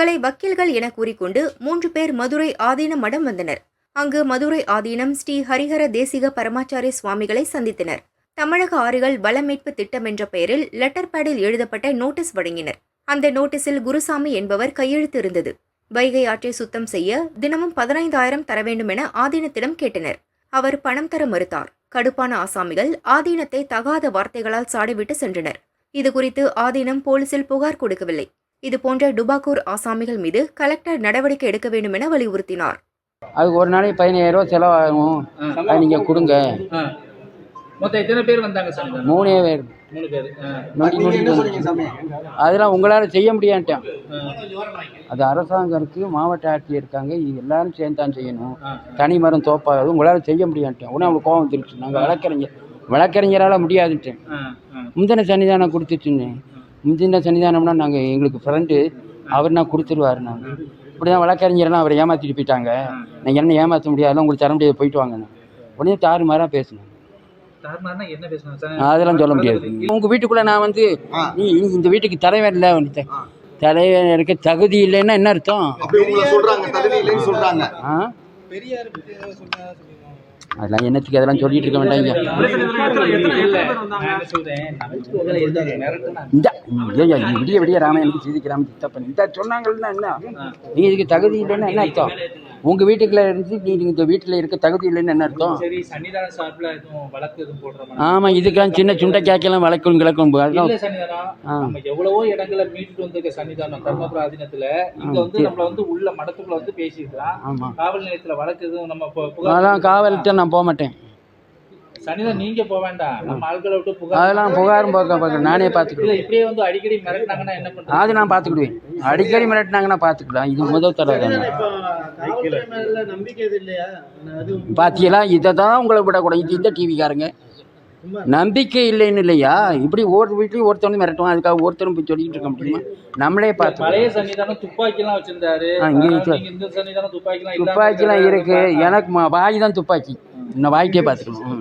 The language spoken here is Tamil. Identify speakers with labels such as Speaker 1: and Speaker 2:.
Speaker 1: தங்களை வக்கீல்கள் என கூறிக்கொண்டு 3 பேர் மதுரை ஆதீன மடம் வந்தனர். அங்கு மதுரை ஆதீனம் ஸ்ரீ ஹரிஹர தேசிக பரமாச்சாரிய சுவாமிகளை சந்தித்தனர். தமிழக ஆறுகள் வள மீட்பு திட்டம் என்ற பெயரில் லெட்டர் பேடில் எழுதப்பட்ட நோட்டீஸ் வழங்கினர். அந்த நோட்டீஸில் குருசாமி என்பவர் கையெழுத்து இருந்தது. வைகை ஆற்றை சுத்தம் செய்ய தினமும் 15,000 தர வேண்டும் என ஆதீனத்திடம் கேட்டனர். அவர் பணம் தர மறுத்தார். கடுப்பான ஆசாமிகள் ஆதீனத்தை தகாத வார்த்தைகளால் சாடிவிட்டு சென்றனர். இதுகுறித்து ஆதீனம் போலீசில் புகார் கொடுக்கவில்லை. இதுபோன்ற டுபாக்கூர் ஆசாமிகள் மீது கலெக்டர் நடவடிக்கை எடுக்க வேண்டும் என வலியுறுத்தினார்.
Speaker 2: அதுக்கு ஒரு நாளைக்கு 15,000 செலவாகும், அது நீங்க கொடுங்க.
Speaker 3: மொத்தம் எத்தனை பேர் வந்தாங்க சார்?
Speaker 2: 3 பேர்.
Speaker 3: 3 பேர்.
Speaker 2: அதெல்லாம் உங்களால் செய்ய முடியான்ட்டேன். அது அரசாங்கம் இருக்குது, மாவட்ட ஆட்சியர் இருக்காங்க, எல்லாரும் சேர்ந்தான் செய்யணும். தனி மரம் தோப்பாது, உங்களால் செய்ய முடியான்ட்டேன். உடனே அவங்களுக்கு கோபம் வந்துருச்சு. நாங்கள் வழக்கறிஞரால் முடியாதுன்ட்டேன். முந்தின சன்னிதானம் கொடுத்துச்சுன்னு. முந்தின சன்னிதானம்னா நாங்கள் எங்களுக்கு ஃப்ரெண்டு, அவர் நான் கொடுத்துருவார். நாங்கள் இப்படி தான் வழக்கறிஞரெல்லாம் அவரை ஏமாற்றிட்டு போயிட்டாங்க. நீங்கள் என்ன ஏமாற்ற முடியாது, உங்களுக்கு தர முடியாது, போயிட்டு வாங்க. உடனே தாறுமாறாக பேசணும். அதெல்லாம் சொல்ல முடியாது. உங்க வீட்டுக்குள்ள நான் வந்து நீ இந்த வீட்டுக்கு தலைவர் இல்லை, தலைவர் இருக்க தகுதி இல்லைன்னா என்ன அர்த்தம்? அதெல்லாம் என்னத்துக்கு அதெல்லாம் சொல்லிட்டு இருக்க வேண்டாங்க. விடிய விடிய ராமாயணுக்கு சீதிக்கிறாம சித்தப்பன் இந்த சொன்னாங்கன்னா என்ன? நீங்க இதுக்கு தகுதி இல்லைன்னா என்ன அர்த்தம்? உங்க வீட்டுக்குள்ள இருந்து நீங்க இந்த வீட்டுல இருக்க தகுதி இல்லைன்னு என்ன அர்த்தம்? ஆமா, இதுக்கெல்லாம் சின்ன சுண்டை கேக்கலாம் வழக்கும் கிழக்கும்.
Speaker 3: எவ்வளவோ இடங்களை மீட்டு வந்திருக்க சன்னிதானம் தர்மபுர ஆதீனத்துல இங்க வந்து நம்மள வந்து உள்ள மடத்துக்குள்ள வந்து பேசிருக்கான். காவல் நிலையத்துல வழக்கு எதுவும் நம்ம
Speaker 2: அதெல்லாம் காவல்கிட்ட நான் போக மாட்டேன்.
Speaker 3: சனிதான் நீங்க போக வேண்டாம், நம்ம ஆட்களை விட்டு புகார்.
Speaker 2: அதெல்லாம் புகாரும் போக்க நானே பார்த்துக்கிடுவேன்.
Speaker 3: இப்படியே வந்து அடிக்கடி மிரட்டினாங்கன்னா என்ன பண்றது?
Speaker 2: அது நான் பார்த்துக்கிடுவேன். அடிக்கடி மிரட்டினாங்கன்னா பார்த்துக்கலாம். இது முதல் தடவை பாத்தீங்களா? இதை தான் உங்களை விடக்கூடாது. இது இந்த டிவிக்காரங்க நம்பிக்கை இல்லைன்னு இல்லையா? இப்படி ஒவ்வொரு வீட்லையும் ஒருத்தவங்க மிரட்டுவோம். அதுக்காக ஒருத்தரும் போய் சொல்லிட்டு இருக்க முடியுமா? நம்மளே பார்த்து
Speaker 3: பழைய சன்னிதானம் துப்பாக்கிலாம் வச்சிருந்தாரு.
Speaker 2: துப்பாக்கிலாம் இருக்கு. எனக்கு வாய் தான் துப்பாக்கி. இந்த வாய்க்கே பார்த்துக்கணும்.